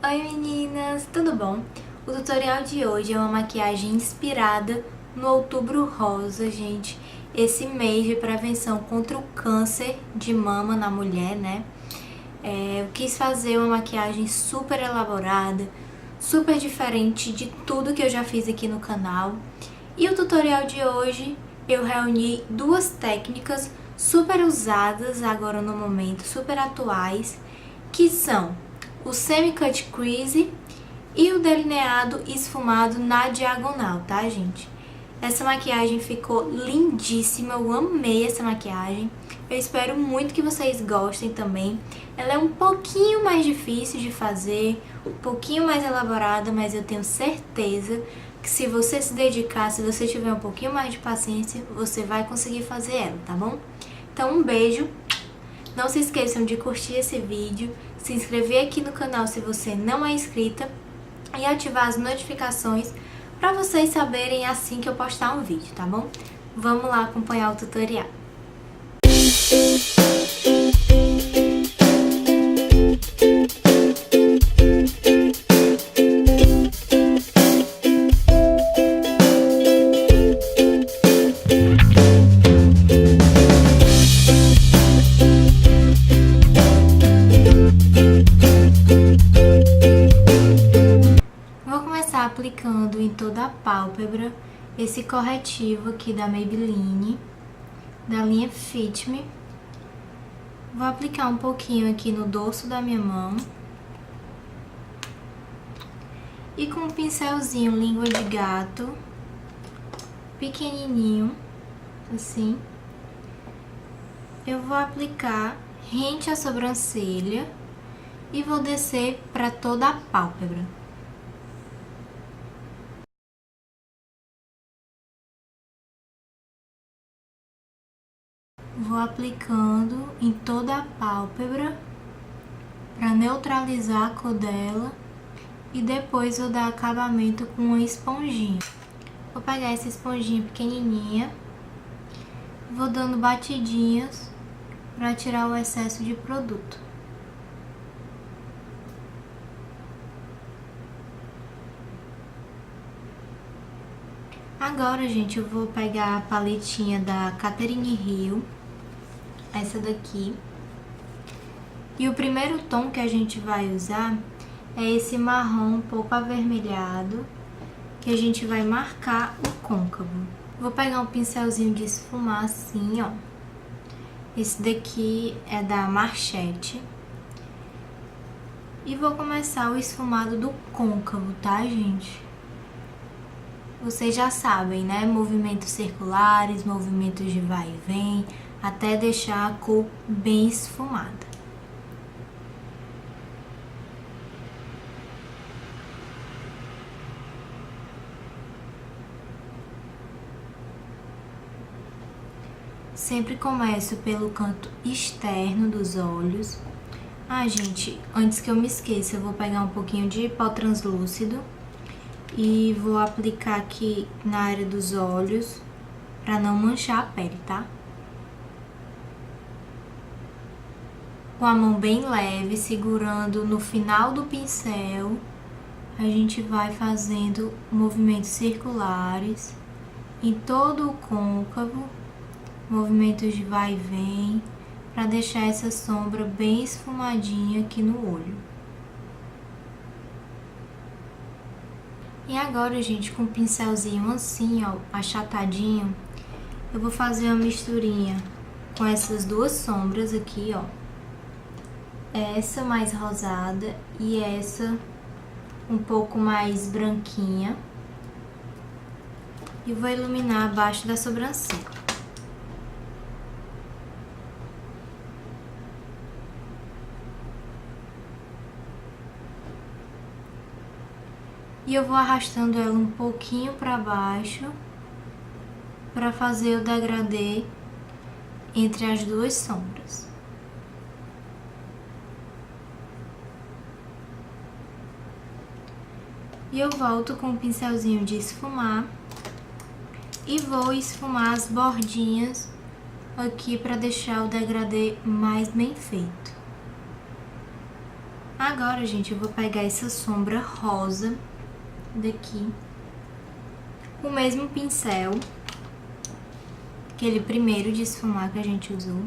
Oi meninas, tudo bom? O tutorial de hoje é uma maquiagem inspirada no Outubro Rosa, gente. Esse mês de prevenção contra o câncer de mama na mulher, né? Eu quis fazer uma maquiagem super elaborada, super diferente de tudo que eu já fiz aqui no canal. E o tutorial de hoje eu reuni duas técnicas super usadas agora no momento, super atuais, que são o semi-cut crease e o delineado esfumado na diagonal, tá, gente? Essa maquiagem ficou lindíssima, eu amei essa maquiagem. Eu espero muito que vocês gostem também. Ela é um pouquinho mais difícil de fazer, um pouquinho mais elaborada, mas eu tenho certeza que se você se dedicar, se você tiver um pouquinho mais de paciência, você vai conseguir fazer ela, tá bom? Então um beijo, não se esqueçam de curtir esse vídeo, se inscrever aqui no canal se você não é inscrita e ativar as notificações para vocês saberem assim que eu postar um vídeo, tá bom? Vamos lá acompanhar o tutorial. Aplicando em toda a pálpebra esse corretivo aqui da Maybelline, da linha Fit Me. Vou aplicar um pouquinho aqui no dorso da minha mão. E com um pincelzinho língua de gato, pequenininho, assim, eu vou aplicar rente à sobrancelha e vou descer para toda a pálpebra. Vou aplicando em toda a pálpebra para neutralizar a cor dela e depois vou dar acabamento com uma esponjinha. Vou pegar essa esponjinha pequenininha, vou dando batidinhas para tirar o excesso de produto. Agora, gente, eu vou pegar a paletinha da Catherine Hill, essa daqui. E o primeiro tom que a gente vai usar é esse marrom um pouco avermelhado, que a gente vai marcar o côncavo. Vou pegar um pincelzinho de esfumar assim, ó. Esse daqui é da Marchette. E vou começar o esfumado do côncavo, tá, gente? Vocês já sabem, né? Movimentos circulares, movimentos de vai e vem, até deixar a cor bem esfumada. Sempre começo pelo canto externo dos olhos. Ah, gente, antes que eu me esqueça, eu vou pegar um pouquinho de pó translúcido e vou aplicar aqui na área dos olhos para não manchar a pele, tá? Com a mão bem leve, segurando no final do pincel, a gente vai fazendo movimentos circulares em todo o côncavo, movimentos de vai e vem, para deixar essa sombra bem esfumadinha aqui no olho. E agora, gente, com o pincelzinho assim, ó, achatadinho, eu vou fazer uma misturinha com essas duas sombras aqui, ó. Essa mais rosada e essa um pouco mais branquinha. E vou iluminar abaixo da sobrancelha. E eu vou arrastando ela um pouquinho para baixo para fazer o degradê entre as duas sombras. E eu volto com o pincelzinho de esfumar e vou esfumar as bordinhas aqui para deixar o degradê mais bem feito. Agora, gente, eu vou pegar essa sombra rosa daqui, o mesmo pincel, aquele primeiro de esfumar que a gente usou.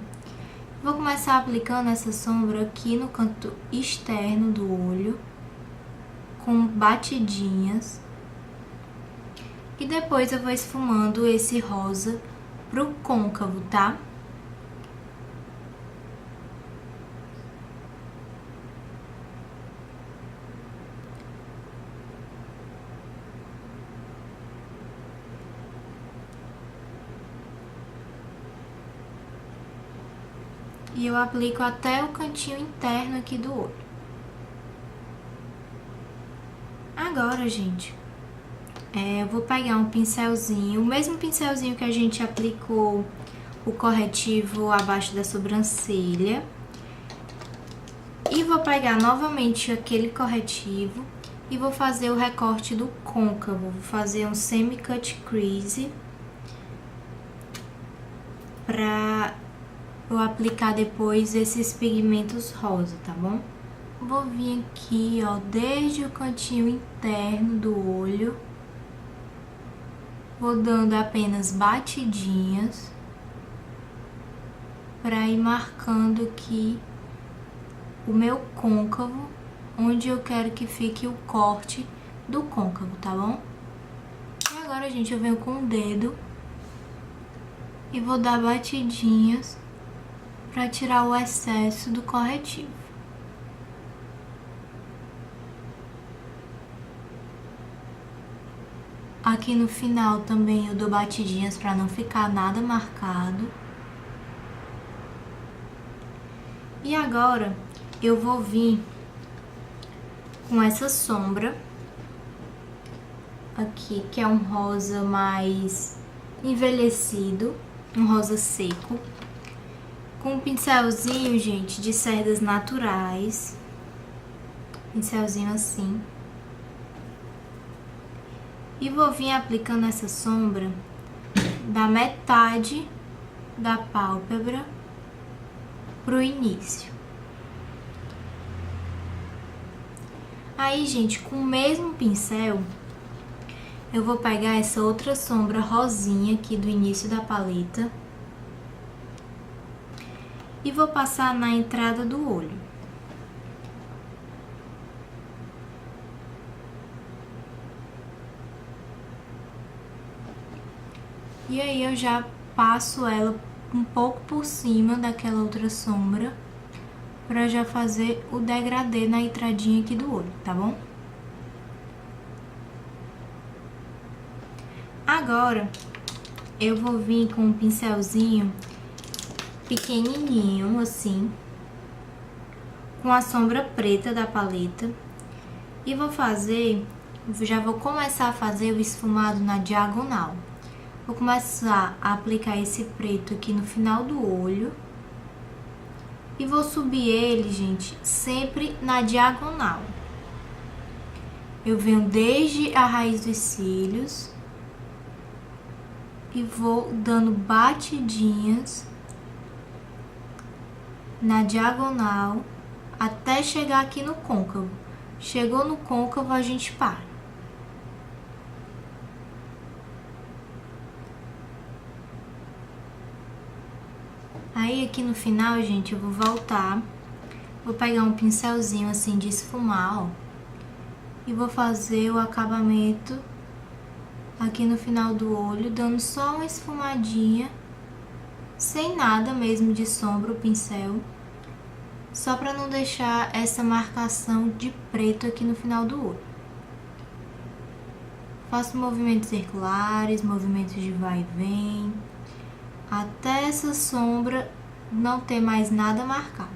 Vou começar aplicando essa sombra aqui no canto externo do olho, com batidinhas. E depois eu vou esfumando esse rosa pro côncavo, tá? E eu aplico até o cantinho interno aqui do olho. Agora, gente, eu vou pegar um pincelzinho, o mesmo pincelzinho que a gente aplicou o corretivo abaixo da sobrancelha. E vou pegar novamente aquele corretivo e vou fazer o recorte do côncavo. Vou fazer um semi-cut crease pra eu aplicar depois esses pigmentos rosa, tá bom? Vou vir aqui, ó, desde o cantinho interno do olho. Vou dando apenas batidinhas pra ir marcando aqui o meu côncavo, onde eu quero que fique o corte do côncavo, tá bom? E agora, gente, eu venho com o dedo e vou dar batidinhas pra tirar o excesso do corretivo. Aqui no final também eu dou batidinhas pra não ficar nada marcado. E agora eu vou vir com essa sombra aqui, que é um rosa mais envelhecido, um rosa seco, com um pincelzinho, gente, de cerdas naturais, pincelzinho assim. E vou vir aplicando essa sombra da metade da pálpebra pro início. Aí, gente, com o mesmo pincel, eu vou pegar essa outra sombra rosinha aqui do início da paleta e vou passar na entrada do olho. E aí eu já passo ela um pouco por cima daquela outra sombra, pra já fazer o degradê na entradinha aqui do olho, tá bom? Agora, eu vou vir com um pincelzinho pequenininho, assim, com a sombra preta da paleta. E vou fazer, já vou começar a fazer o esfumado na diagonal. Vou começar a aplicar esse preto aqui no final do olho. E vou subir ele, gente, sempre na diagonal. Eu venho desde a raiz dos cílios e vou dando batidinhas na diagonal até chegar aqui no côncavo. Chegou no côncavo, a gente para. Aí aqui no final, gente, eu vou voltar, vou pegar um pincelzinho assim de esfumar, ó, e vou fazer o acabamento aqui no final do olho, dando só uma esfumadinha, sem nada mesmo de sombra o pincel, só pra não deixar essa marcação de preto aqui no final do olho. Faço movimentos circulares, movimentos de vai e vem, até essa sombra não ter mais nada marcado.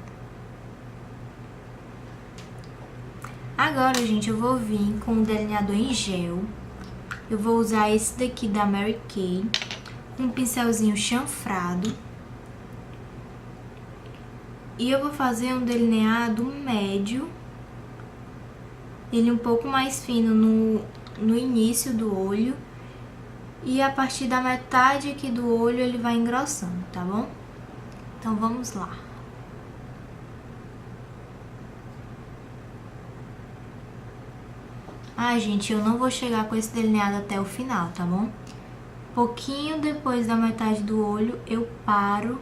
Agora, gente, eu vou vir com um delineador em gel. Eu vou usar esse daqui da Mary Kay, com um pincelzinho chanfrado. E eu vou fazer um delineado médio, ele um pouco mais fino no início do olho. E a partir da metade aqui do olho ele vai engrossando, tá bom? Então vamos lá. Ah, gente, eu não vou chegar com esse delineado até o final, tá bom? Pouquinho depois da metade do olho, eu paro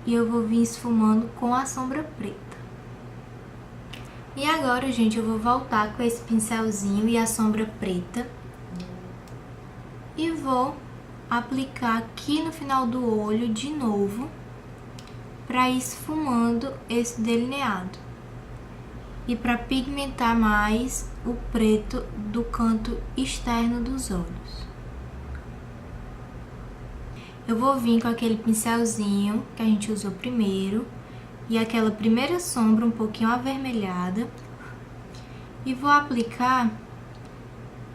e eu vou vir esfumando com a sombra preta. E agora, gente, eu vou voltar com esse pincelzinho e a sombra preta e vou aplicar aqui no final do olho de novo para ir esfumando esse delineado e para pigmentar mais o preto do canto externo dos olhos. Eu vou vir com aquele pincelzinho que a gente usou primeiro e aquela primeira sombra um pouquinho avermelhada e vou aplicar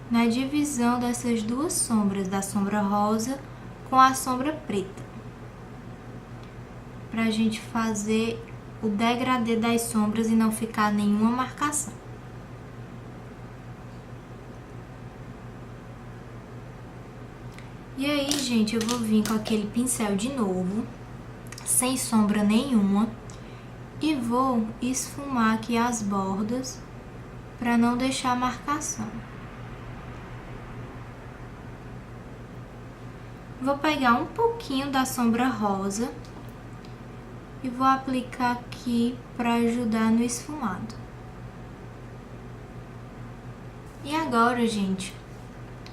na divisão dessas duas sombras, da sombra rosa com a sombra preta, pra gente fazer o degradê das sombras e não ficar nenhuma marcação. E aí, gente, eu vou vir com aquele pincel de novo, sem sombra nenhuma, e vou esfumar aqui as bordas para não deixar marcação. Vou pegar um pouquinho da sombra rosa e vou aplicar aqui para ajudar no esfumado. E agora, gente,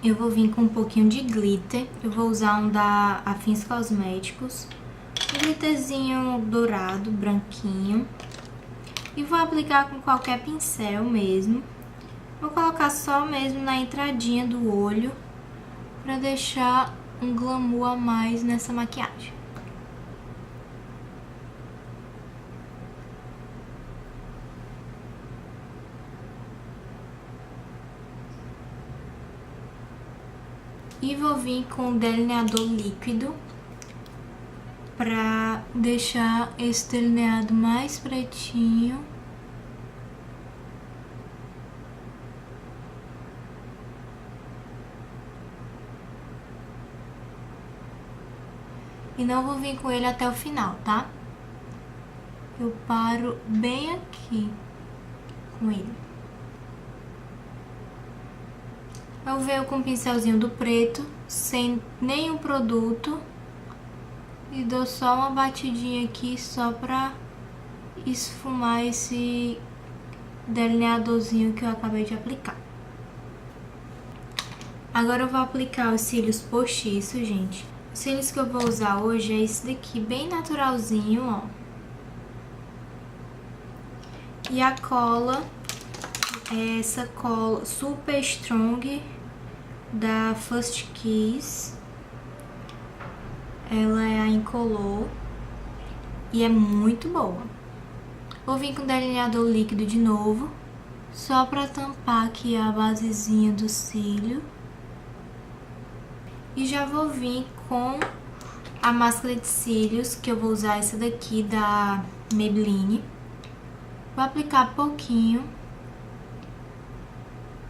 eu vou vir com um pouquinho de glitter. Eu vou usar um da Afins Cosméticos, um glitterzinho dourado, branquinho. E vou aplicar com qualquer pincel mesmo. Vou colocar só mesmo na entradinha do olho, para deixar um glamour a mais nessa maquiagem. E vou vir com um delineador líquido para deixar esse delineado mais pretinho. E não vou vir com ele até o final, tá? Eu paro bem aqui com ele. Eu venho com o pincelzinho do preto, sem nenhum produto. E dou só uma batidinha aqui, só pra esfumar esse delineadorzinho que eu acabei de aplicar. Agora eu vou aplicar os cílios postiços, gente. Os cílios que eu vou usar hoje é esse daqui, bem naturalzinho, ó. E a cola é essa cola Super Strong da First Kiss. Ela é a incolor e é muito boa. Vou vir com delineador líquido de novo, só pra tampar aqui a basezinha do cílio. E já vou vir com a máscara de cílios, que eu vou usar essa daqui da Maybelline. Vou aplicar pouquinho,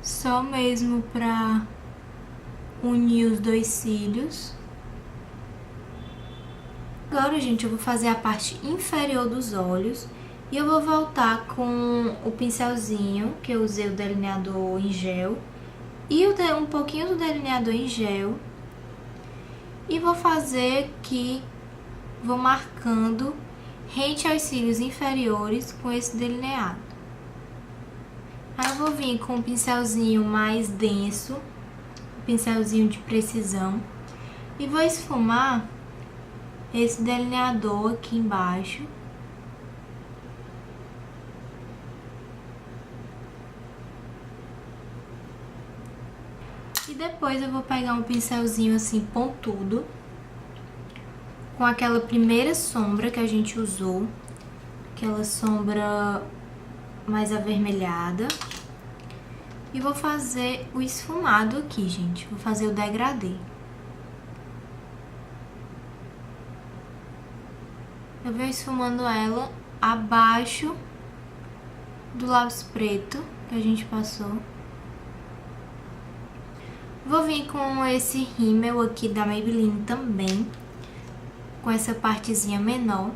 só mesmo pra unir os dois cílios. Agora, gente, eu vou fazer a parte inferior dos olhos e eu vou voltar com o pincelzinho, que eu usei o delineador em gel, e um pouquinho do delineador em gel. E vou fazer aqui, vou marcando rente aos cílios inferiores com esse delineado. Aí eu vou vir com um pincelzinho mais denso, um pincelzinho de precisão, e vou esfumar esse delineador aqui embaixo. E depois eu vou pegar um pincelzinho assim pontudo, com aquela primeira sombra que a gente usou, aquela sombra mais avermelhada. E vou fazer o esfumado aqui, gente. Vou fazer o degradê. Eu venho esfumando ela abaixo do lápis preto que a gente passou. Vou vir com esse rímel aqui da Maybelline também, com essa partezinha menor,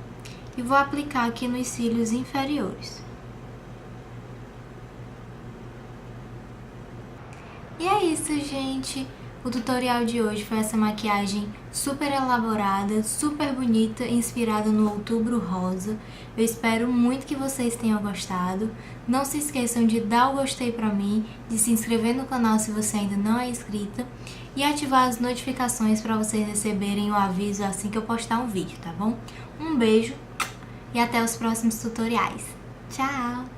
e vou aplicar aqui nos cílios inferiores. E é isso, gente. O tutorial de hoje foi essa maquiagem super elaborada, super bonita, inspirada no Outubro Rosa. Eu espero muito que vocês tenham gostado. Não se esqueçam de dar o gostei pra mim, de se inscrever no canal se você ainda não é inscrita e ativar as notificações para vocês receberem o aviso assim que eu postar um vídeo, tá bom? Um beijo e até os próximos tutoriais. Tchau!